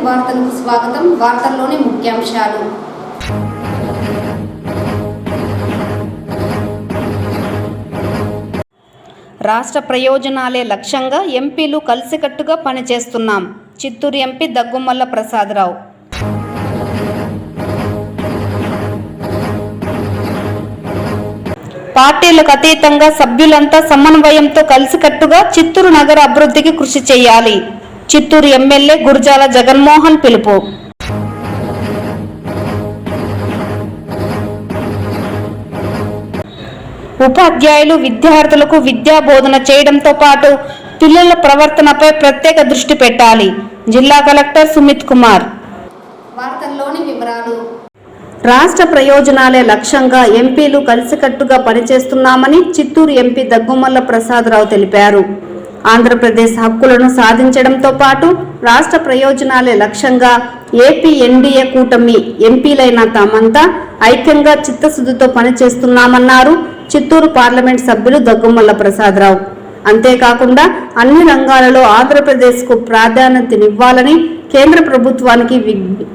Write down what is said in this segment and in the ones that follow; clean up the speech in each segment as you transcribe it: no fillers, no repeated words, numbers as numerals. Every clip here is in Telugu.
వార్తలకు స్వాగతం. వార్తల్లోని ముఖ్యాంశాలు. రాష్ట్ర ప్రయోజనాలే లక్ష్యంగా ఎంపీలు కలిసికట్టుగా పనిచేస్తున్నాం. చిత్తూరు ఎంపీ దగ్గుమల్ల ప్రసాదరావు. పార్టీలకు అతీతంగా సభ్యులంతా సమన్వయంతో కలిసికట్టుగా చిత్తూరు నగర అభివృద్ధికి కృషి చేయాలి. చిత్తూరు ఎమ్మెల్యే గురజాల జగన్మోహన్ పిలుపు. ఉపాధ్యాయులు విద్యార్థులకు విద్యా బోధన చేయడంతో పాటు పిల్లల ప్రవర్తనపై ప్రత్యేక దృష్టి పెట్టాలి. జిల్లా కలెక్టర్ సుమిత్ కుమార్. వార్తల్లోని వివరాలు. రాష్ట్ర ప్రయోజనాలే లక్ష్యంగా ఎంపీలు కలిసికట్టుగా పనిచేస్తున్నామని చిత్తూరు ఎంపీ దగ్గుమల్ల ప్రసాదరావు తెలిపారు. ఆంధ్రప్రదేశ్ హక్కులను సాధించడంతో పాటు రాష్ట్ర ప్రయోజనాలే లక్ష్యంగా ఏపీ ఎన్డీఏ కూటమి ఎంపీలైన తామంతా ఐక్యంగా చిత్తశుద్ధితో పనిచేస్తున్నామన్నారు చిత్తూరు పార్లమెంట్ సభ్యులు దగ్గుమల్ల ప్రసాదరావు. అంతేకాకుండా అన్ని రంగాలలో ఆంధ్రప్రదేశ్కు ప్రాధాన్యతనివ్వాలని కేంద్ర ప్రభుత్వానికి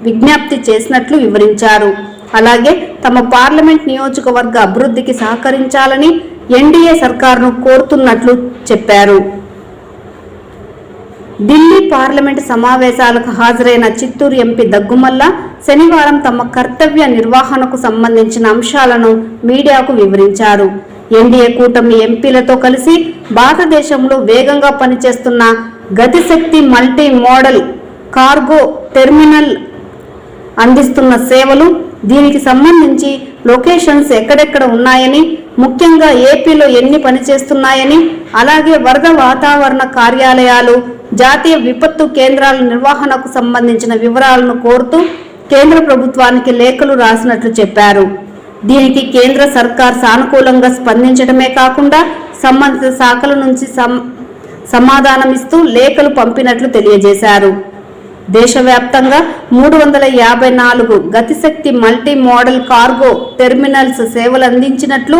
విజ్ఞప్తి చేసినట్లు వివరించారు. అలాగే తమ పార్లమెంట్ నియోజకవర్గ అభివృద్ధికి సహకరించాలని ఎన్డీఏ సర్కారును కోరుతున్నట్లు చెప్పారు. ఢిల్లీ పార్లమెంటు సమావేశాలకు హాజరైన చిత్తూరు ఎంపీ దగ్గుమల్ల శనివారం తమ కర్తవ్య నిర్వహణకు సంబంధించిన అంశాలను మీడియాకు వివరించారు. ఎన్డీఏ కూటమి ఎంపీలతో కలిసి భారతదేశంలో వేగంగా పనిచేస్తున్న గతిశక్తి మల్టీ మోడల్ కార్గో టెర్మినల్ అందిస్తున్న సేవలు, దీనికి సంబంధించి లొకేషన్స్ ఎక్కడెక్కడ ఉన్నాయని, ముఖ్యంగా ఏపీలో ఎన్ని పనిచేస్తున్నాయని, అలాగే వరద వాతావరణ కార్యాలయాలు, జాతీయ విపత్తు కేంద్రాల నిర్వహణకు సంబంధించిన వివరాలను కోరుతూ కేంద్ర ప్రభుత్వానికి లేఖలు రాసినట్లు చెప్పారు. దీనికి కేంద్ర సర్కార్ సానుకూలంగా స్పందించడమే కాకుండా సంబంధిత శాఖల నుంచి సమాధానమిస్తూ లేఖలు పంపినట్లు తెలియజేశారు. దేశవ్యాప్తంగా 354 గతిశక్తి మల్టీ మోడల్ కార్గో టెర్మినల్స్ సేవలు అందించినట్లు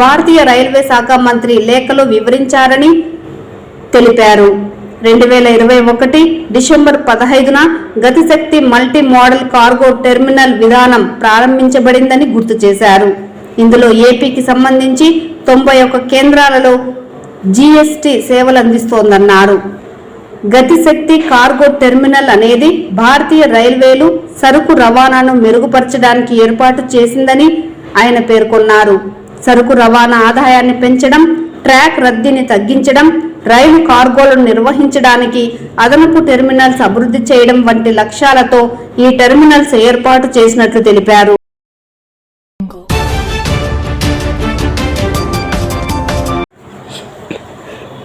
భారతీయ రైల్వే శాఖ మంత్రి లేఖలో వివరించారని తెలిపారు. 2021 డిసెంబర్ 15న Gati Shakti multi modal cargo terminal విధానం ప్రారంభించబడిందని గుర్తు చేశారు. ఇందులో ఏపీకి సంబంధించి 91 కేంద్రాలలో జీఎస్టీ సేవలు అందిస్తోందన్నారు. గతిశక్తి కార్గో టెర్మినల్ అనేది భారతీయ రైల్వేలు సరుకు రవాణాను మెరుగుపరచడానికి ఏర్పాటు చేసిందని ఆయన పేర్కొన్నారు. సరుకు రవాణా ఆదాయాన్ని పెంచడం, ట్రాక్ రద్దీని తగ్గించడం, రైలు కార్గోలను నిర్వహించడానికి అదనపు టెర్మినల్స్ అభివృద్ధి చేయడం వంటి లక్ష్యాలతో ఈ టెర్మినల్స్ ఏర్పాటు చేసినట్లు తెలిపారు.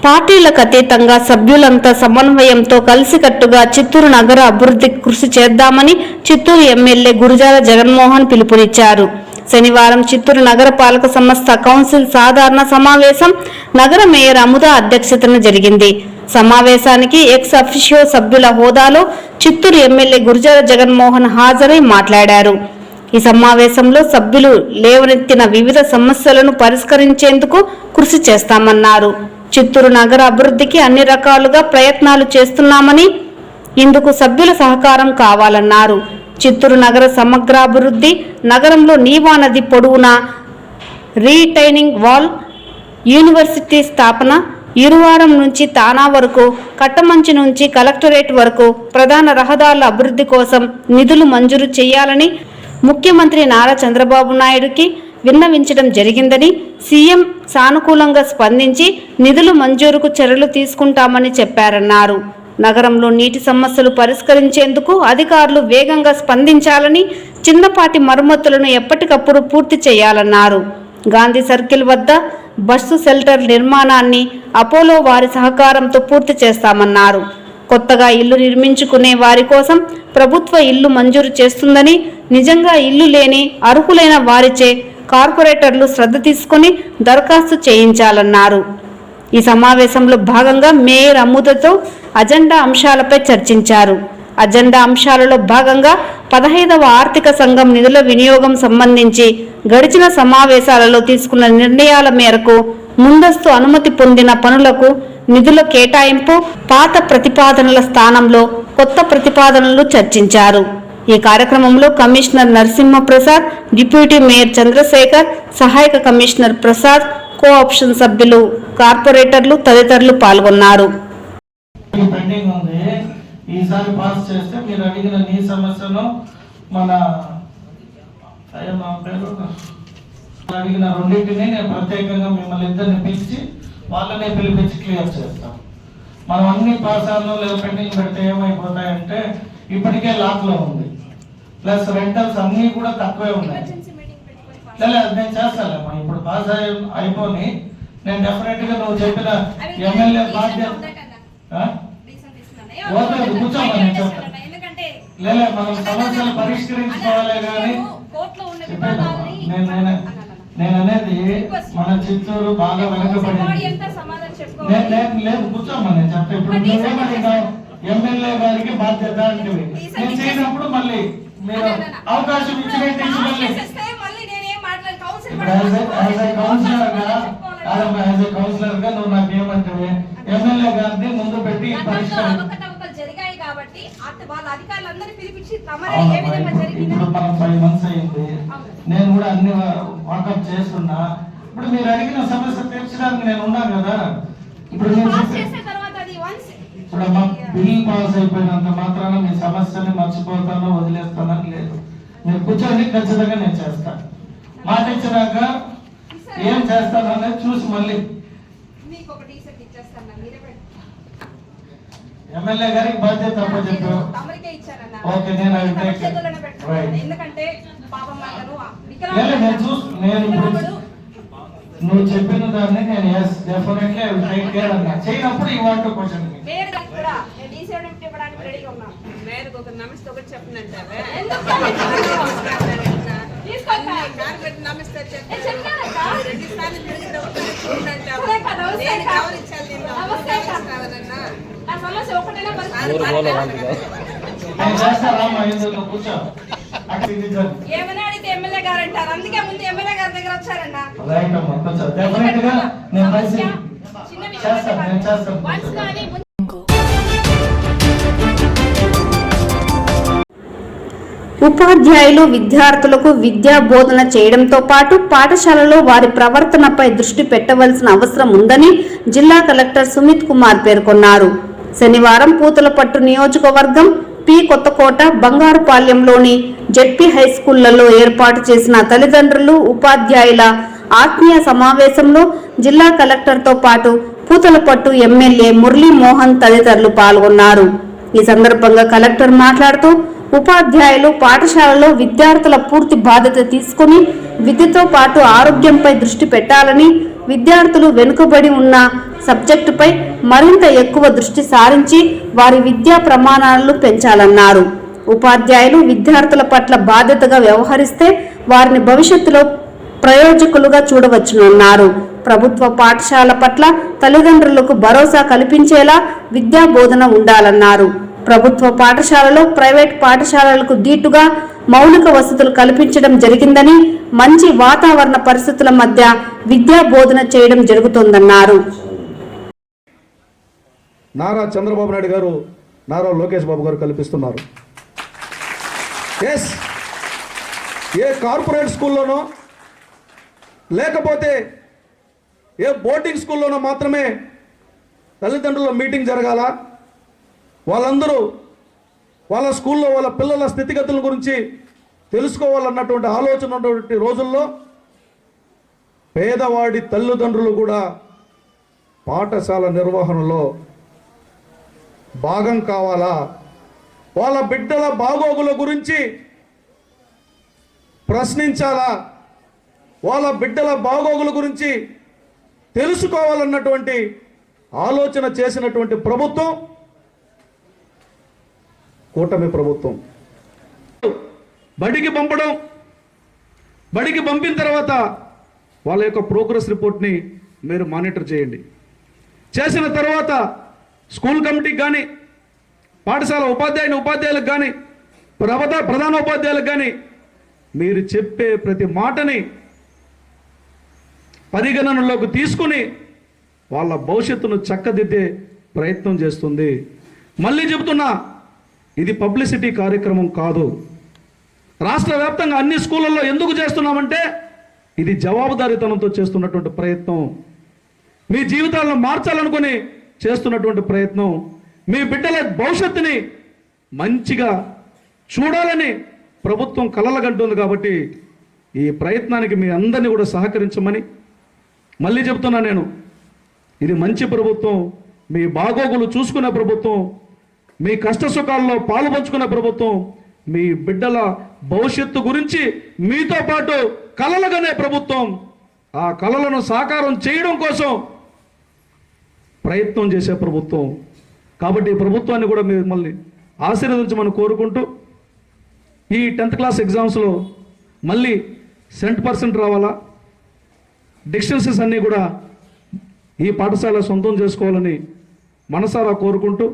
పార్టీలకు అతీతంగా సభ్యులంతా సమన్వయంతో కలిసికట్టుగా చిత్తూరు నగర అభివృద్ధికి కృషి చేద్దామని చిత్తూరు ఎమ్మెల్యే గురజాల జగన్మోహన్ పిలుపునిచ్చారు. శనివారం చిత్తూరు నగరపాలక సంస్థ కౌన్సిల్ సాధారణ సమావేశం నగర మేయర్ అముద అధ్యక్షతన జరిగింది. సమావేశానికి ఎక్స్ అఫిషియో సభ్యుల హోదాలో చిత్తూరు ఎమ్మెల్యే గురజాల జగన్మోహన్ హాజరై మాట్లాడారు. ఈ సమావేశంలో సభ్యులు లేవనెత్తిన వివిధ సమస్యలను పరిష్కరించేందుకు కృషి చేస్తామన్నారు. చిత్తూరు నగర అభివృద్ధికి అన్ని రకాలుగా ప్రయత్నాలు చేస్తున్నామని, ఇందుకు సభ్యుల సహకారం కావాలన్నారు. చిత్తూరు నగర సమగ్రాభివృద్ధి, నగరంలో నీవా నది పొడవునా రీటైనింగ్ వాల్, యూనివర్సిటీ స్థాపన, ఇరువారం నుంచి తానా వరకు, కట్టమంచి నుంచి కలెక్టరేట్ వరకు ప్రధాన రహదారుల అభివృద్ధి కోసం నిధులు మంజూరు చేయాలని ముఖ్యమంత్రి నారా చంద్రబాబు నాయుడుకి విన్నవించడం జరిగిందని, సీఎం సానుకూలంగా స్పందించి నిధులు మంజూరుకు చర్యలు తీసుకుంటామని చెప్పారన్నారు. నగరంలో నీటి సమస్యలు పరిష్కరించేందుకు అధికారులు వేగంగా స్పందించాలని, చిన్నపాటి మరమ్మతులను ఎప్పటికప్పుడు పూర్తి చేయాలన్నారు. గాంధీ సర్కిల్ వద్ద బస్సు షెల్టర్ నిర్మాణాన్ని అపోలో వారి సహకారంతో పూర్తి చేస్తామన్నారు. కొత్తగా ఇల్లు నిర్మించుకునే వారి కోసం ప్రభుత్వ ఇల్లు మంజూరు చేస్తుందని, నిజంగా ఇల్లు లేని అర్హులైన వారిచే కార్పొరేటర్లు శ్రద్ధ తీసుకుని దరఖాస్తు చేయించాలన్నారు. ఈ సమావేశంలో భాగంగా మేయర్ అముదతో అజెండా అంశాలపై చర్చించారు. అజెండా అంశాలలో భాగంగా 15వ ఆర్థిక సంఘం నిధుల వినియోగం సంబంధించి గడిచిన సమావేశాలలో తీసుకున్న నిర్ణయాల మేరకు ముందస్తు అనుమతి పొందిన పనులకు నిధుల కేటాయింపు, పాత ప్రతిపాదనల స్థానంలో కొత్త ప్రతిపాదనలు చర్చించారు. ఈ కార్యక్రమంలో commissioner Narasimhaprasad, deputy mayor Chandrasekhar, సహాయక కమిషనర్ ప్రసాద్, కోఆప్షన్ సభ్యులు, కార్పొరేటర్లు తదితరులు పాల్గొన్నారు. ఈసారి పాస్ చేస్తే మీరు అడిగిన నీ సమస్యను మన అడిగిన రెండింటిని నేను ప్రత్యేకంగా మిమ్మల్ని ఇద్దరిని పిలిచి వాళ్ళనే పిలిపించి క్లియర్ చేస్తాం. మనం అన్ని పాస్ అవ్వడం లేదా పెండింగ్ పెడితే ఏమైపోతాయంటే ఇప్పటికే లాక్లో ఉంది, ప్లస్ రెంటల్స్ అన్నీ కూడా తక్కువే ఉన్నాయి. లేదా నేను చేస్తాలేమ్మా, ఇప్పుడు పాస్ అయిపోయి నేను డెఫినెట్గా నువ్వు చెప్పిన ఎమ్మెల్యే బాధ్యత కూర్చోమని నేను చెప్తాను. లేదా మనం సమస్యలు పరిష్కరించుకోవాలి కానీ నేను అనేది మన చిత్తూరు బాగా వెనకబడింది. లేదు కూర్చోమని నేను చెప్తా. ఇప్పుడు నువ్వేమడిగావు ఎమ్మెల్యే గారికి బాధ్యత అంటే నేను చేయనప్పుడు మళ్ళీ మీరు అవకాశం ఇచ్చినట్టు కౌన్సిలర్ గా నువ్వు నాకు ఏమంటే ఎమ్మెల్యే గారిని ముందు పెట్టి ఇప్పుడు మనం 5 months అయింది, నేను కూడా అన్ని వాకప్ చేస్తున్నా. ఇప్పుడు మీరు అడిగిన సమస్య తీర్చడానికి నేను ఉన్నాను కదా. ఇప్పుడు ఇప్పుడు మా బిల్ పాస్ అయిపోయినంత మాత్రాన మీ సమస్యని మర్చిపోతానో వదిలేస్తానని లేదు. మీరు కూర్చొని ఖచ్చితంగా నేను చేస్తాను. మాట ఇచ్చినాక ఏం చేస్తాను అనేది చూసి మళ్ళీ ఎమ్మెల్యే గారికి బాధ్యత చెప్పు. ఓకే, నేను నువ్వు చెప్పిన దాన్ని నేను డెఫినెట్లీ టేక్ కేర్ అన్నా. చేయనప్పుడు ఈ వాంట్ క్వశ్చన్ ఏమైనా అడిగితే ఎమ్మెల్యే గారు అంటారు, అందుకే ముందు ఎమ్మెల్యే గారి దగ్గర వచ్చారన్న. ఉపాధ్యాయులు విద్యార్థులకు విద్యా బోధన చేయడంతో పాటు పాఠశాలలో వారి ప్రవర్తనపై దృష్టి పెట్టవలసిన అవసరం ఉందని జిల్లా కలెక్టర్ సుమిత్ కుమార్ పేర్కొన్నారు. శనివారం పూతలపట్టు నియోజకవర్గం పి కొత్తకోట, బంగారుపాలెంలోని జెడ్పీ హైస్కూళ్లలో ఏర్పాటు చేసిన తల్లిదండ్రులు, ఉపాధ్యాయుల ఆత్మీయ సమావేశంలో జిల్లా కలెక్టర్తో పాటు పూతలపట్టు ఎమ్మెల్యే మురళీమోహన్ తదితరులు పాల్గొన్నారు. ఈ సందర్భంగా కలెక్టర్ మాట్లాడుతూ ఉపాధ్యాయులు పాఠశాలలో విద్యార్థుల పూర్తి బాధ్యత తీసుకుని విద్యతో పాటు ఆరోగ్యంపై దృష్టి పెట్టాలని, విద్యార్థులు వెనుకబడి ఉన్న సబ్జెక్టుపై మరింత ఎక్కువ దృష్టి సారించి వారి విద్యా ప్రమాణాలను పెంచాలన్నారు. ఉపాధ్యాయులు విద్యార్థుల పట్ల బాధ్యతగా వ్యవహరిస్తే వారిని భవిష్యత్తులో ప్రయోజకులుగా చూడవచ్చునన్నారు. ప్రభుత్వ పాఠశాల పట్ల తల్లిదండ్రులకు భరోసా కల్పించేలా విద్యా బోధన ఉండాలన్నారు. ప్రభుత్వ పాఠశాలలో ప్రైవేట్ పాఠశాలలకు దీటుగా మౌలిక వసతులు కల్పించడం జరిగిందని, మంచి వాతావరణ పరిస్థితుల మధ్య విద్యా బోధన చేయడం జరుగుతోందన్నారు. నారా చంద్రబాబు నాయుడు గారు, నారా లోకేష్ బాబు గారు కల్పిస్తున్నారు. ఏ కార్పొరేట్ స్కూల్లోనో లేకపోతే ఏ బోర్డింగ్ స్కూల్లోనో మాత్రమే తల్లిదండ్రుల మీటింగ్ జరగాల, వాళ్ళందరూ వాళ్ళ స్కూల్లో వాళ్ళ పిల్లల స్థితిగతుల గురించి తెలుసుకోవాలన్నటువంటి ఆలోచన ఉన్నటువంటి రోజుల్లో పేదవాడి తల్లిదండ్రులు కూడా పాఠశాల నిర్వహణలో భాగం కావాలా, వాళ్ళ బిడ్డల బాగోగుల గురించి ప్రశ్నించాలా, వాళ్ళ బిడ్డల బాగోగుల గురించి తెలుసుకోవాలన్నటువంటి ఆలోచన చేసినటువంటి ప్రభుత్వం కూటమి ప్రభుత్వం. బడికి పంపడం, బడికి పంపిన తర్వాత వాళ్ళ యొక్క ప్రోగ్రెస్ రిపోర్ట్ని మీరు మానిటర్ చేయండి. చేసిన తర్వాత స్కూల్ కమిటీకి కానీ, పాఠశాల ఉపాధ్యాయులకు కానీ, ప్రధాన ఉపాధ్యాయులకు కానీ మీరు చెప్పే ప్రతి మాటని పరిగణనలోకి తీసుకుని వాళ్ళ భవిష్యత్తును చక్కదిద్దే ప్రయత్నం చేస్తుంది. మళ్ళీ చెబుతున్నా, ఇది పబ్లిసిటీ కార్యక్రమం కాదు. రాష్ట్ర వ్యాప్తంగా అన్ని స్కూళ్ళల్లో ఎందుకు చేస్తున్నామంటే ఇది జవాబుదారీతనంతో చేస్తున్నటువంటి ప్రయత్నం, మీ జీవితాలను మార్చాలనుకుని చేస్తున్నటువంటి ప్రయత్నం, మీ బిడ్డల భవిష్యత్తుని మంచిగా చూడాలని ప్రభుత్వం కలలుగంటుంది. కాబట్టి ఈ ప్రయత్నానికి మీ అందరినీ కూడా సహకరించమని మళ్ళీ చెప్తున్నా నేను. ఇది మంచి ప్రభుత్వం, మీ బాగోగులు చూసుకునే ప్రభుత్వం, మీ కష్ట సుఖాల్లో పాలు పంచుకునే ప్రభుత్వం, మీ బిడ్డల భవిష్యత్తు గురించి మీతో పాటు కలలుగనే ప్రభుత్వం. ఆ కలలను సాకారం చేయడం కోసం ప్రయత్నం చేసే ప్రభుత్వం. కాబట్టి ఈ ప్రభుత్వాన్ని కూడా మిమ్మల్ని ఆశీర్వదించమని కోరుకుంటూ, ఈ 10th క్లాస్ ఎగ్జామ్స్లో మళ్ళీ 100% రావాలా, డిక్షనరీస్ అన్నీ కూడా ఈ పాఠశాల సొంతం చేసుకోవాలని మనసారా కోరుకుంటూ,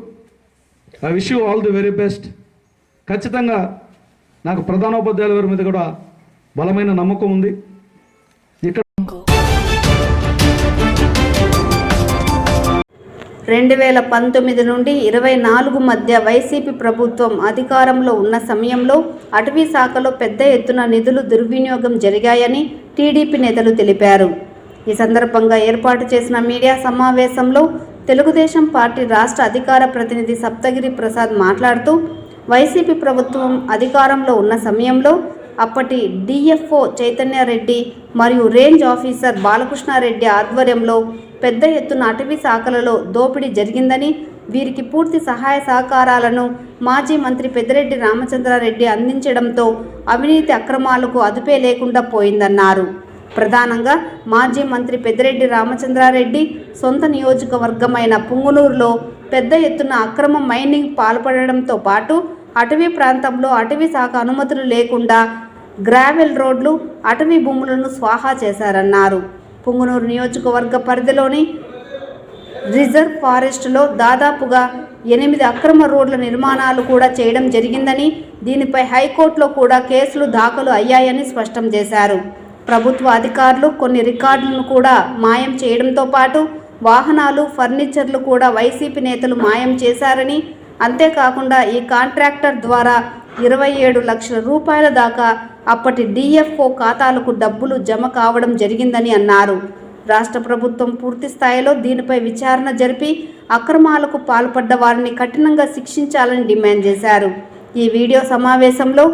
I wish you all the very best. ఖచ్చితంగా నాకు ప్రధానోపాధ్యాయుల వారి మీద కూడా బలమైన నమ్మకం ఉంది. ఇక్కడ 2019 నుండి 24 మధ్య వైసీపీ ప్రభుత్వం అధికారంలో ఉన్న సమయంలో అటవీ శాఖలో పెద్ద ఎత్తున నిధులు దుర్వినియోగం జరిగాయని టీడీపీ నేతలు తెలిపారు. ఈ సందర్భంగా ఏర్పాటు చేసిన మీడియా సమావేశంలో తెలుగుదేశం పార్టీ రాష్ట్ర అధికార ప్రతినిధి సప్తగిరి ప్రసాద్ మాట్లాడుతూ, వైసీపీ ప్రభుత్వం అధికారంలో ఉన్న సమయంలో అప్పటి డిఎఫ్ఓ చైతన్యారెడ్డి మరియు రేంజ్ ఆఫీసర్ బాలకృష్ణారెడ్డి ఆధ్వర్యంలో పెద్ద ఎత్తున అటవీ శాఖలలో దోపిడీ జరిగిందని, వీరికి పూర్తి సహాయ సహకారాలను మాజీ మంత్రి పెద్దిరెడ్డి రామచంద్రారెడ్డి అందించడంతో అవినీతి అక్రమాలకు అదుపే లేకుండా పోయిందన్నారు. ప్రధానంగా మాజీ మంత్రి పెద్దిరెడ్డి రామచంద్రారెడ్డి సొంత నియోజకవర్గమైన పుంగునూరులో పెద్ద ఎత్తున అక్రమ మైనింగ్ పాల్పడడంతో పాటు అటవీ ప్రాంతంలో అటవీ శాఖ అనుమతులు లేకుండా గ్రావెల్ రోడ్లు, అటవీ భూములను స్వాహా చేశారన్నారు. పుంగునూరు నియోజకవర్గ పరిధిలోని రిజర్వ్ ఫారెస్టులో దాదాపుగా 8 అక్రమ రోడ్ల నిర్మాణాలు కూడా చేయడం జరిగిందని, దీనిపై హైకోర్టులో కూడా కేసులు దాఖలు అయ్యాయని స్పష్టం చేశారు. ప్రభుత్వ అధికారులు కొన్ని రికార్డులను కూడా మాయం చేయడంతో పాటు వాహనాలు, ఫర్నిచర్లు కూడా వైసీపీ నేతలు మాయం చేశారని, అంతేకాకుండా ఈ కాంట్రాక్టర్ ద్వారా 27 లక్షల రూపాయల దాకా అప్పటి డిఎఫ్ఓ ఖాతాలకు డబ్బులు జమ కావడం జరిగిందని అన్నారు. రాష్ట్ర ప్రభుత్వం పూర్తి స్థాయిలో దీనిపై విచారణ జరిపి అక్రమాలకు పాల్పడ్డ వారిని కఠినంగా శిక్షించాలని డిమాండ్ చేశారు. ఈ వీడియో సమావేశంలో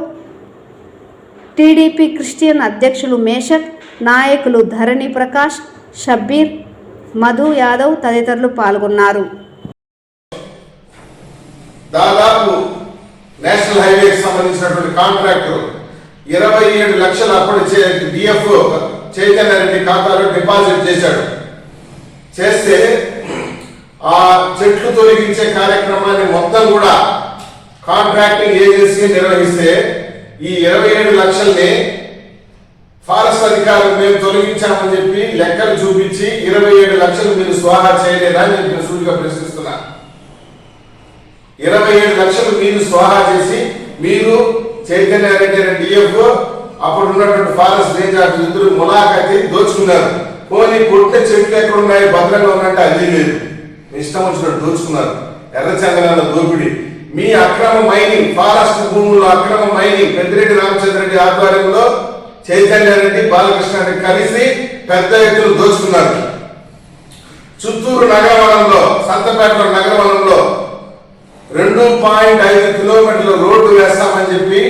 టీడీపీ క్రిస్టియన్ అధ్యక్షులు మేషక్, నాయకులు ధరణి ప్రకాష్, షబ్బీర్, మధు యాదవ్ తదితరులు పాల్గొన్నారు. దాదాపు నేషనల్ హైవేకి సంబంధించినటువంటి కాంట్రాక్టర్ 27 లక్షలు అప్పుడు డిఎఫ్ చైతన్యారెడ్డి ఖాతాలో డిపాజిట్ చేశాడు. చేస్తే ఆ చెట్లు తొలగించే కార్యక్రమాన్ని మొత్తం కూడా కాంట్రాక్టింగ్ ఏజెన్సీ నిర్వహిస్తే ఈ 27 లక్షల్ని ఫారెస్ట్ అధికారులు మేము తొలగించామని చెప్పి లెక్కలు చూపించి 27 లక్షలు మీరు స్వాహా చేయలేదా అని నేను సూటిగా ప్రశ్నిస్తున్నా. 27 లక్షలు మీరు స్వాహా చేసి మీరు చైతన్యారెడ్డి డిఎఫ్ అప్పుడు ఉన్నటువంటి ఫారెస్ట్ రేంజ్ ఆఫీసర్ ఇద్దరు ములాఖాతి దోచుకున్నారు. పోనీ కొట్టే చెట్లు ఎక్కడ ఉన్నాయి, భద్రంగా ఉన్నట్టు అది లేదు, ఇష్టం వచ్చినట్టు దోచుకున్నారు. ఎర్రచందనాల దోపిడీ, మీ అక్రమ మైనింగ్, ఫారెస్ట్ భూముల్లో అక్రమ మైనింగ్ పెద్దిరెడ్డి రామచంద్రరెడ్డి ఆధ్వర్యంలో చైతన్యారెడ్డి, బాలకృష్ణారెడ్డి కలిసి పెద్ద ఎత్తున దోచుకున్నారు. చిత్తూరు నగరవనంలో, సంతపేట నగరవనంలో 2.5 కిలోమీటర్ల రోడ్డు వేస్తామని చెప్పి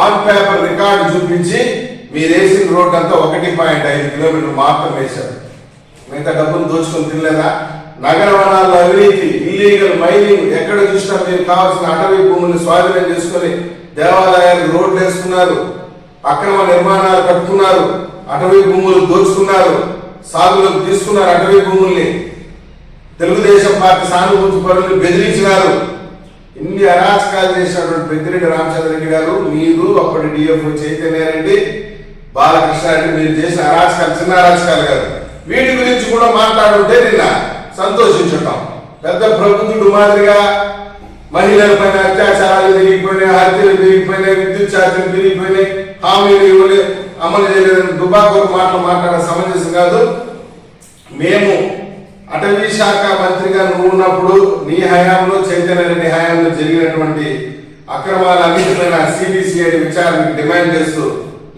ఆన్ పేపర్ రికార్డు చూపించి మీరు వేసిన రోడ్డు అంతా 1.5 కిలోమీటర్లు మాత్రం వేశారు. మిగతా డబ్బులు దోచుకొని తినలేదా? నగర వనాల్లో అవినీతి, ఇల్లీగల్ మైనింగ్, ఎక్కడ చూసినా మీరు కావాల్సిన అటవీ భూముల్ని స్వాధీనం చేసుకుని దేవాలయాలు రోడ్లు వేసుకున్నారు, అక్రమ నిర్మాణాలు కట్టుకున్నారు, అటవీ భూములు దోచుకున్నారు, సాగులకు తీసుకున్నారు అటవీ భూముల్ని. తెలుగుదేశం పార్టీ సానుభూతి పరులను బెదిరించినారు. ఇన్ని అరాచకాలు చేసినటువంటి పెద్దిరెడ్డి రామచంద్రరెడ్డి గారు, మీరు అప్పటి డిఎఫ్ చైతన్యారెడ్డి, బాలకృష్ణారెడ్డి మీరు చేసిన అరాచకాలు చిన్న అరాచకాలు కాదు. వీటి గురించి కూడా మాట్లాడుంటే నిన్న సంతోషించుంటాం. పెద్ద ప్రభుత్వుడు మాదిరిగా మహిళల పైన అత్యాచారాలు పెరిగిపోయినాయి, హత్యలు పెరిగిపోయినాయి, విద్యుత్ ఛార్జీలు పెరిగిపోయినాయి, హామీలు ఇవ్వలే, అమలు చేయలేదని దుబాకూరు మాటలు మాట్లాడే సమంజసం కాదు. మేము అటవీ శాఖ మంత్రిగా నువ్వు ఉన్నప్పుడు నీ హయాంలో చైతన్య రెడ్డి హయాంలో జరిగినటువంటి అక్రమాలన్నిటిపైన సిబిసిఐడి విచారణకు డిమాండ్ చేస్తూ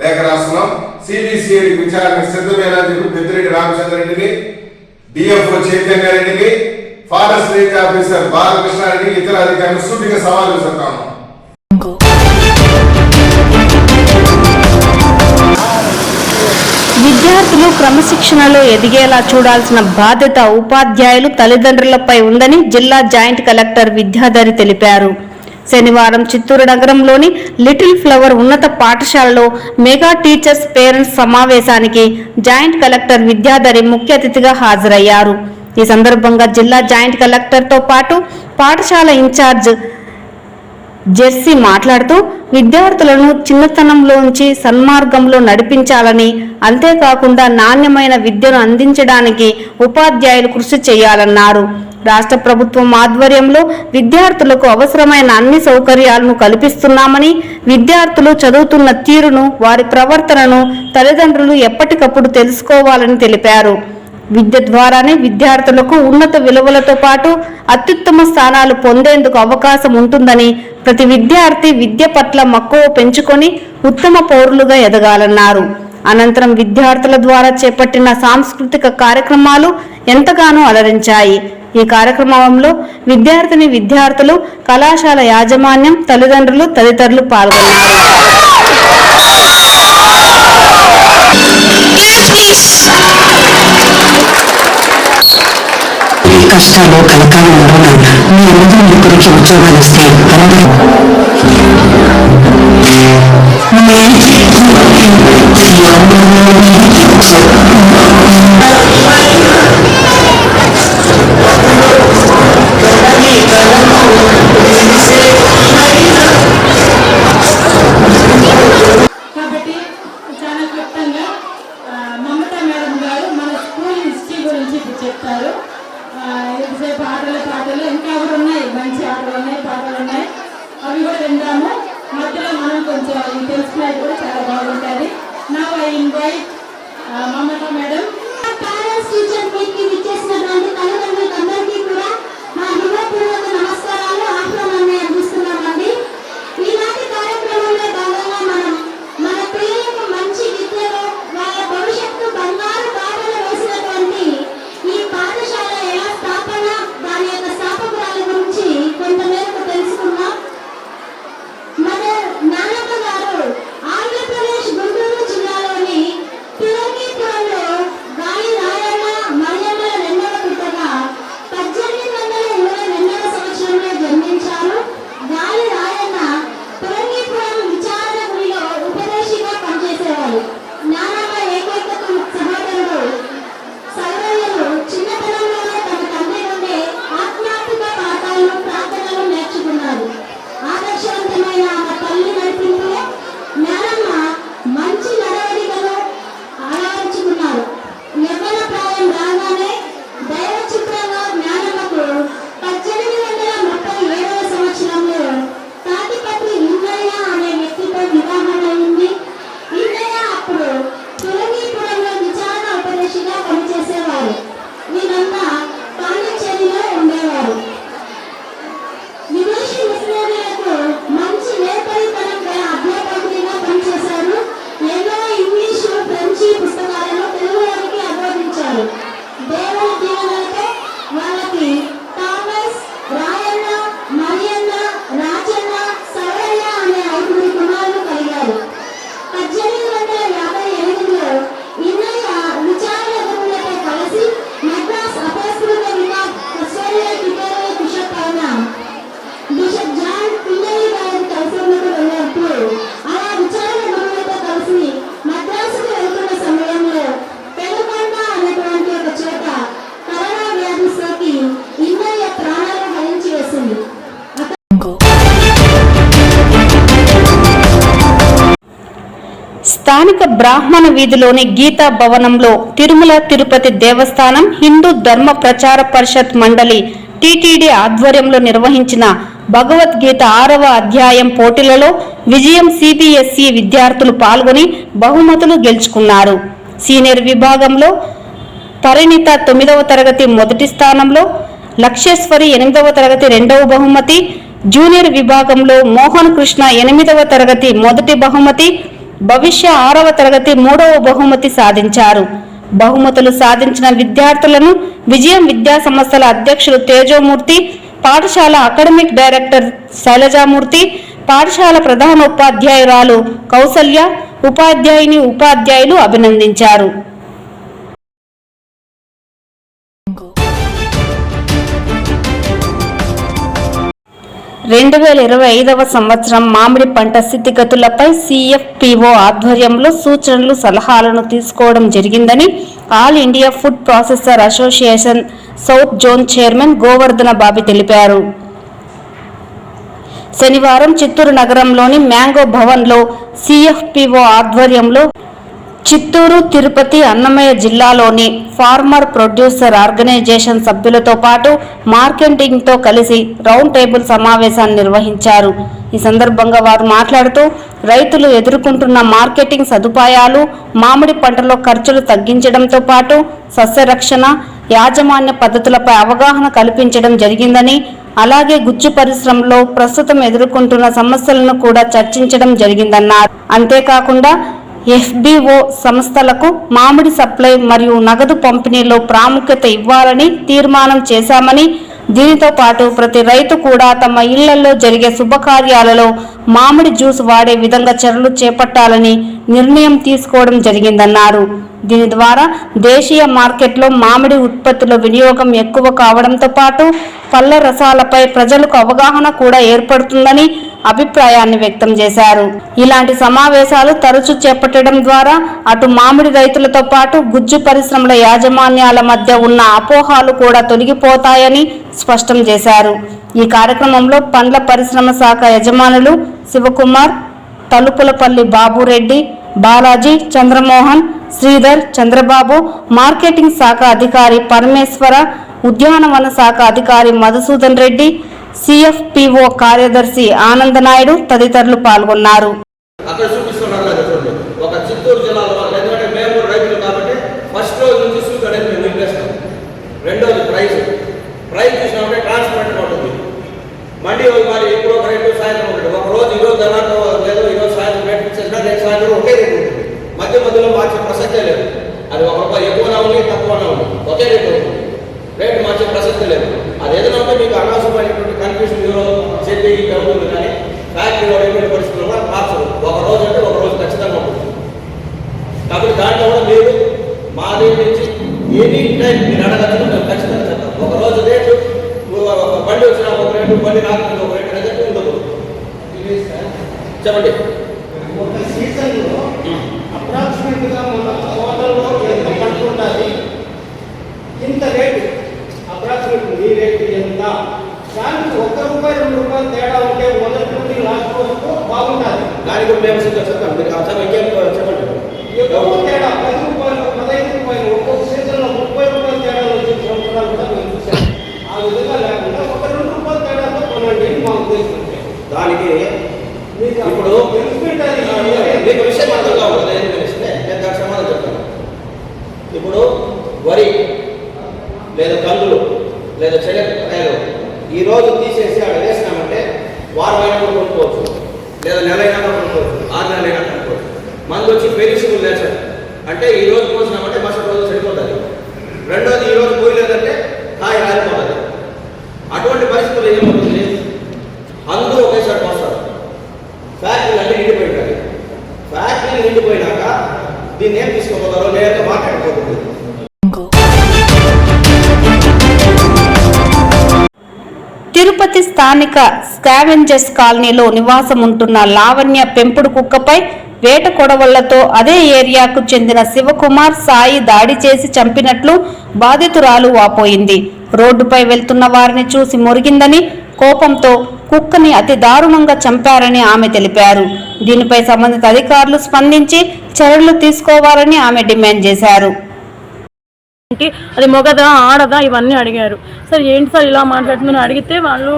లేఖ రాస్తున్నాం. సిబిసిఐడి విచారణకు సిద్ధమేనా చెప్పి పెద్దిరెడ్డి రామచంద్రరెడ్డిని, డిఎఫ్ఓ చైతన్య రెడ్డిని, ఫారెస్ట్ రేంజ్ ఆఫీసర్ బాలకృష్ణారెడ్డి, ఇతర అధికారులు సూటిగా సవాల్ విసురుతాము. విద్యార్థులు క్రమశిక్షణలో ఎదిగేలా చూడాల్సిన బాధ్యత ఉపాధ్యాయులు, తల్లిదండ్రులపై ఉందని జిల్లా జాయింట్ కలెక్టర్ విద్యాధరి తెలిపారు. శనివారం చిత్తూరు నగరంలోని లిటిల్ ఫ్లవర్ ఉన్నత పాఠశాలలో మెగా టీచర్స్ పేరెంట్స్ సమావేశానికి జాయింట్ కలెక్టర్ విద్యాధరి ముఖ్య అతిథిగా హాజరయ్యారు. ఈ సందర్భంగా జిల్లా జాయింట్ కలెక్టర్తో పాటు పాఠశాల ఇన్ఛార్జ్ జెర్సీ మాట్లాడుతూ విద్యార్థులను చిన్నతనంలోంచి సన్మార్గంలో నడిపించాలని, అంతేకాకుండా నాణ్యమైన విద్యను అందించడానికి ఉపాధ్యాయులు కృషి చేయాలన్నారు. రాష్ట్ర ప్రభుత్వం ఆధ్వర్యంలో విద్యార్థులకు అవసరమైన అన్ని సౌకర్యాలను కల్పిస్తున్నామని, విద్యార్థులు చదువుతున్న తీరును, వారి ప్రవర్తనను తల్లిదండ్రులు ఎప్పటికప్పుడు తెలుసుకోవాలని తెలిపారు. విద్య ద్వారానే విద్యార్థులకు ఉన్నత విలువలతో పాటు అత్యుత్తమ స్థానాలు పొందేందుకు అవకాశం ఉంటుందని, ప్రతి విద్యార్థి విద్య పట్ల మక్కువ పెంచుకొని ఉత్తమ పౌరులుగా ఎదగాలన్నారు. అనంతరం విద్యార్థుల ద్వారా చేపట్టిన సాంస్కృతిక కార్యక్రమాలు ఎంతగానో అలరించాయి. ఈ కార్యక్రమంలో విద్యార్థులు, కళాశాల యాజమాన్యం, తల్లిదండ్రులు తదితరులు పాల్గొన్నారు. కష్టాలు కలకాలంలో మీ అందరూ ముగ్గురికి ఉద్యోగాలు ఇస్తే కాబట్టి చాలా క్లుప్తంగా మమతా మేడం గారు మన స్కూల్ హిస్టరీ గురించి చెప్తారు. ఎంతసేపు పాటలు ఇంకా కూడా ఉన్నాయి, మంచి ఆటలు ఉన్నాయి, పాటలు ఉన్నాయి, అవి కూడా విందాము. మధ్యలో మనం కొంచెం అవి తెలుసుకునేది కూడా చాలా బాగుంటుంది. నా I invite Mamata madam. Teacher మీట్కి విచ్చేసినటువంటి తల్లిదండ్రులకు అందరికీ కూడా మా హృదయపూర్వక నమస్కారాలు, ఆహ్వానాన్ని అందిస్తున్నామండి. ఈనాటి కార్యక్రమంలో భాగంగా మనం మన పిల్లలకు మంచి విద్యలో వాళ్ళ భవిష్యత్తు బంగారు బాటలు వేసినటువంటి ఈ పాఠశాల ఎలా స్థాపన, దాని యొక్క స్థాపకురాల గురించి కొంతమేరకు తెలుసుకున్నాం. మన నానమ్మ గారు ఆంధ్రప్రదేశ్ గుంటూరు జిల్లాలోని తిరువనీపురంలో గాలి రాయన్న మరియమ్మల రెండవ బిడ్డగా 1822వ సంవత్సరంలో జన్మించారు. గాలి రాయన్న తిరువనీపురం విచారణ గుడిలో ఉపదేశిగా పనిచేసేవారు. నానమ్మ ఏకైక సహోదరుడు సర్వయ్యలు చిన్నతనంలోనే తమ తండ్రి నుండి ఆధ్యాత్మిక పాఠాలను, ప్రార్థనలు నేర్చుకున్నారు. ఆదర్శవంతమైన ఆమె తల్లి నడిపింపులో జ్ఞానమ్మ మంచి నడవడికలు అలవర్చుకున్నారు. యవ్వన ప్రాయం రాగానే దైవ చిత్రంగా జ్ఞానమ్మకు 1837వ సంవత్సరంలో తాటిపత్రి ఇంద్రయ్య అనే వ్యక్తితో వివాహమైంది. ఇంద్రయ్య అప్పుడు తిరువనీపురంలో విచారణ ఉపదేశిగా పనిచేసేవారు. వీరంతా పాండిచ్చేరిలో ఉండేవారు. విదేశీ మిషనరీలకు మంచి నేర్పరితనం గల అధ్యాపకుడిగా పనిచేశారు. ఎన్నో ఇంగ్లీషు, ఫ్రెంచి పుస్తకాలను తెలుగులోనికి అనువదించారు. దేవుని దీవెనలతో వాళ్ళకి థామస్, రాయన్న, మరియన్న, రాజన్న, సవరయ్య అనే 5 కుమారులు కలిగారు. 1858లో ఇన్నయ్య విచారణ గురువులతో కలిసి మద్రాస్ అపస్కృత కస్టోరియల్ ట్యుటోరియల్ బిషప్ అయిన బిషప్ జాన్ పిల్లయ్య గారిని కలిసేందుకు వెళ్ళినప్పుడు అలా విచారణ గురువులతో కలిసి మద్రాసుకు వెళ్తున్న సమయంలో పెనుకొండ అనేటువంటి ఒక చోట కరోనా వ్యాధి సోకి ఇన్నయ్య ప్రాణాలు హరించి వేసింది. స్థానిక బ్రాహ్మణ వీధిలోని గీతా భవనంలో తిరుమల తిరుపతి దేవస్థానం హిందూ ధర్మ ప్రచార పరిషత్ మండలి టీటీడీ ఆధ్వర్యంలో నిర్వహించిన భగవద్గీత 6వ అధ్యాయం పోటీలలో విజయం సిబిఎస్ఈ విద్యార్థులు పాల్గొని బహుమతులు గెలుచుకున్నారు. సీనియర్ విభాగంలో పరిణిత 9వ తరగతి మొదటి స్థానంలో, లక్ష్యేశ్వరి 8వ తరగతి రెండవ బహుమతి, జూనియర్ విభాగంలో మోహన్ కృష్ణ 8వ తరగతి మొదటి బహుమతి, భవిష్య 6వ తరగతి 3వ బహుమతి సాధించారు. బహుమతులు సాధించిన విద్యార్థులను విజయం విద్యా సంస్థల అధ్యక్షులు తేజోమూర్తి, పాఠశాల అకాడమిక్ డైరెక్టర్ శైలజామూర్తి, పాఠశాల ప్రధానోపాధ్యాయురాలు కౌసల్య, ఉపాధ్యాయులు అభినందించారు. 2025వ సంవత్సరం మామిడి పంట స్థితిగతులపై CFPO ఆధ్వర్యంలో సూచనలు, సలహాలను తీసుకోవడం జరిగిందని all India food processor association south zone chairman Govardhana Babi తెలిపారు. శనివారం చిత్తూరు నగరంలోని మ్యాంగో భవన్లో CFPO ఆధ్వర్యంలో చిత్తూరు, తిరుపతి, అన్నమయ్య జిల్లాలోని ఫార్మర్ ప్రొడ్యూసర్ ఆర్గనైజేషన్ సభ్యులతో పాటు మార్కెటింగ్తో కలిసి రౌండ్ టేబుల్ సమావేశాన్ని నిర్వహించారు. ఈ సందర్భంగా వారు మాట్లాడుతూ రైతులు ఎదుర్కొంటున్న మార్కెటింగ్ సదుపాయాలు, మామిడి పంటలో ఖర్చులు తగ్గించడంతో పాటు సస్యరక్షణ, యాజమాన్య పద్ధతులపై అవగాహన కల్పించడం జరిగిందని, అలాగే గుజ్జు పరిశ్రమలో ప్రస్తుతం ఎదుర్కొంటున్న సమస్యలను కూడా చర్చించడం జరిగిందన్నారు. అంతేకాకుండా FBO సంస్థలకు మామిడి సప్లై మరియు నగదు పంపిణీలో ప్రాముఖ్యత ఇవ్వాలని తీర్మానం చేశామని, దీనితో పాటు ప్రతి రైతు కూడా తమ ఇళ్లలో జరిగే శుభకార్యాలలో మామిడి జ్యూస్ వాడే విధంగా చర్యలు చేపట్టాలని నిర్ణయం తీసుకోవడం జరిగిందన్నారు. దీని ద్వారా దేశీయ మార్కెట్లో మామిడి ఉత్పత్తుల వినియోగం ఎక్కువ కావడంతో పాటు పళ్ళ రసాలపై ప్రజలకు అవగాహన కూడా ఏర్పడుతుందని అభిప్రాయాన్ని వ్యక్తం చేశారు. ఇలాంటి సమావేశాలు తరచూ చేపట్టడం ద్వారా అటు మామిడి రైతులతో పాటు గుజ్జు పరిశ్రమల యాజమాన్యాల మధ్య ఉన్న అపోహాలు కూడా తొలగిపోతాయని స్పష్టం చేశారు. ఈ కార్యక్రమంలో పండ్ల పరిశ్రమ శాఖ యజమానులు శివకుమార్, తలుపులపల్లి బాబురెడ్డి, బాలాజీ, చంద్రమోహన్, శ్రీధర్, చంద్రబాబు, మార్కెటింగ్ శాఖ అధికారి పరమేశ్వర, ఉద్యానవన శాఖ అధికారి మధుసూదన్ రెడ్డి, CFPO కార్యదర్శి ఆనందనాయుడు తదితరులు పాల్గొన్నారు. అక్కడ చూపిస్తున్నారు కదా చూడండి, ఒక చిత్తూరు జిల్లాలో వాళ్ళు, ఎందుకంటే మేము రైతులు కాబట్టి ఫస్ట్ రోజు నుంచి సూట్ అనేది మేము నింపేస్తాం. రెండోది ప్రైస్ చూసినామంటే ట్రాన్స్పరెంట్గా ఉంటుంది. మండి మరి ఇప్పుడు ఒక రేటు, సాయంత్రం ఒకటి, ఒక రోజు ఈరోజు ధరతో లేదు, ఈరోజు సాయంత్రం రేటు ఇచ్చేసినా రేపు సాయంత్రం ఒకే రేటు ఉంటుంది. మధ్యలో మార్చే ప్రసక్తే లేదు. అది ₹1 ఎక్కువనా ఉంది, తక్కువనా ఉంది, ఒకే రేటు ఉంటుంది. రేటు మార్చే ప్రసక్తి లేదు. అది ఏదైనా ఉంటే మీకు అనవసరమైనటువంటి కన్ఫ్యూషన్ చెప్పి ఉంటుంది. కానీ ఫ్యాక్టరీలో ఎటువంటి పరిస్థితుల్లో కూడా మార్చదు. ఒక రోజు అంటే ఒక రోజు ఖచ్చితంగా ఉంటుంది. కాబట్టి దాంట్లో కూడా మీరు మా దగ్గర నుంచి ఎనీ టైం మీరు అడగచ్చు, మేము ఖచ్చితంగా చెప్తాం. ఒక రోజు రేటు, బండి వచ్చినా ఒక రేటు, బండి రాకుండా ఒక రేటు అనేది ఉండదు. చెప్పండి. ఒక సీజన్లో అప్రాక్సిమేట్గా మన హోటల్లో ఎంత పడుతుంటుంది, ఇంత రేటు అప్రాక్సిమేట్ మీ రేటు ఎంత, దానికి ₹1, ₹2 తేడా ఉంటే మొదటి నుండి లాస్ట్ వరకు బాగుంటుంది. దానికి మేము చెప్తాం. మీరు ఇంకేం చెప్పండి. ఎక్కువ తేడా ₹10, ₹15 ఒక్కొక్క సీజన్లో ₹30 తేడా వచ్చే సంవత్సరాలు కూడా మేము చూసాం. ఆ విధంగా లేకుండా ₹1, ₹2 తేడాతో కొనండి మా ఉద్దేశం. దానికి ఇప్పుడు మీకు విషయం అర్థం కావాలి. నేను దానికి సమాధానం చెప్తాను. ఇప్పుడు వరి లేదా కందులు లేదా చెనక్కాయలు ఈరోజు తీసేసి అక్కడ వేసినామంటే వారం అయినా కూడా కొనుక్కోవచ్చు, లేదా నెల అయినా కూడా కొనుక్కోవచ్చు, 6 నెలలు అయినా కొనుక్కోవచ్చు. మందు వచ్చి పెరిసిబుల్ నేచర్ అంటే ఈరోజు పోసినామంటే మరుసటి రోజు చెడిపోతుంది. రెండోది ఈరోజు పోయలేదంటే కాయ రాలిపోతుంది. అటువంటి పరిస్థితులు ఏమవుతుంది, అందరూ ఒకేసారి పోస్తారు. ఫ్యాక్టరీలు అన్నీ నిండిపోయింటాయి. ఫ్యాక్టరీలు నిండిపోయినాక దీన్ని ఏం తీసుకోపోతారో నేరుగా మాట్లాడిపోతుంది. తిరుపతి స్థానిక స్కావెంజర్స్ కాలనీలో నివాసం ఉంటున్న లావణ్య పెంపుడు కుక్కపై వేట కొడవళ్లతో అదే ఏరియాకు చెందిన శివకుమార్, సాయి దాడి చేసి చంపినట్లు బాధితురాలు వాపోయింది. రోడ్డుపై వెళ్తున్న వారిని చూసి మురిగిందని, కోపంతో కుక్కని అతి దారుణంగా చంపారని ఆమె తెలిపారు. దీనిపై సంబంధిత అధికారులు స్పందించి చర్యలు తీసుకోవాలని ఆమె డిమాండ్ చేశారు. ఏంటి అది మొగదా ఆడదా ఇవన్నీ అడిగారు. సార్ ఏంటి సార్ ఇలా మాట్లాడుతుందని అడిగితే వాళ్ళు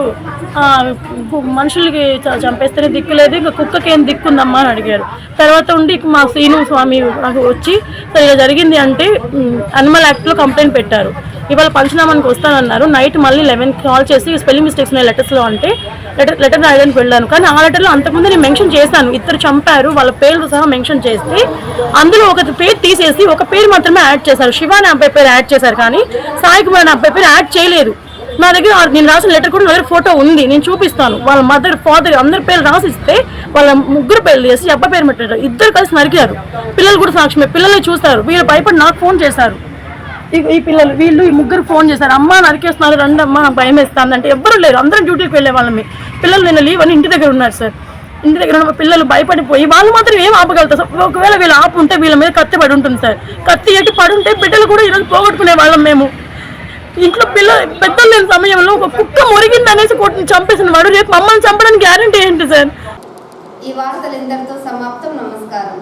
మనుషులకి చంపేస్తేనే దిక్కు లేదు, ఇంకా కుక్కకి ఏం దిక్కుందమ్మా అని అడిగారు. తర్వాత ఉండి మా శ్రీను స్వామి నాకు వచ్చి సార్ ఇలా జరిగింది అంటే అనిమల్ యాక్ట్లో కంప్లైంట్ పెట్టారు. ఇవాళ పంచనామానికి వస్తానన్నారు. నైట్ మళ్ళీ 11కి కాల్ చేసి స్పెల్లింగ్ మిస్టేక్స్ ఉన్నాయి లెటర్స్లో అంటే లెటర్ రాయడానికి వెళ్ళాను. కానీ ఆ లెటర్లో అంతకుముందు నేను మెన్షన్ చేశాను, ఇద్దరు చంపారు వాళ్ళ పేర్లు సహా మెన్షన్ చేసి అందులో ఒక పేరు తీసేసి ఒక పేరు మాత్రమే యాడ్ చేశారు. శివ అనే అబ్బాయి పేరు యాడ్ చేశారు కానీ సాయి కుమార్ అనే అబ్బాయి పేరు యాడ్ చేయలేదు. నా దగ్గర నేను రాసిన లెటర్ కూడా నా దగ్గర ఫోటో ఉంది, నేను చూపిస్తాను. వాళ్ళ మదర్ ఫాదర్ అందరి పేర్లు రాసిస్తే వాళ్ళ ముగ్గురు పేర్లు చేసి అబ్బాయి పేరు పెట్టారు. ఇద్దరు కలిసి నరికారు. పిల్లలు కూడా సాక్ష్యమే, పిల్లల్ని చూస్తారు. వీళ్ళు భయపడి నాకు ఫోన్ చేశారు. ఈ పిల్లలు వీళ్ళు ఈ ముగ్గురు ఫోన్ చేశారు, అమ్మ నరికేస్తున్నారు రండి అమ్మ నాకు భయం వేస్తుంది అంటే ఎవ్వరూ లేరు, అందరం డ్యూటీకి వెళ్ళే వాళ్ళమే. పిల్లలు నిన్న లీవ్ అని ఇంటి దగ్గర ఉన్నారు సార్. ఇంటి దగ్గర ఉన్న పిల్లలు భయపడిపోయి వాళ్ళు మాత్రం ఏం ఆపగలుగుతారు సార్. ఒకవేళ వీళ్ళు ఆపు ఉంటే వీళ్ళ మీద కత్తి పడి ఉంటుంది సార్. కత్తి ఎటు పడుంటే బిడ్డలు కూడా ఈరోజు పోగొట్టుకునే వాళ్ళం మేము. ఇంట్లో పెద్దలు లేని సమయంలో ఒక కుక్క మురిగింది అనేసి చంపేసిన వాడు రేపు మమ్మల్ని చంపడానికి గ్యారంటీ ఏంటి సార్? ఈ వార్తలు ఇంతటితో సమాప్తం. నమస్కారం.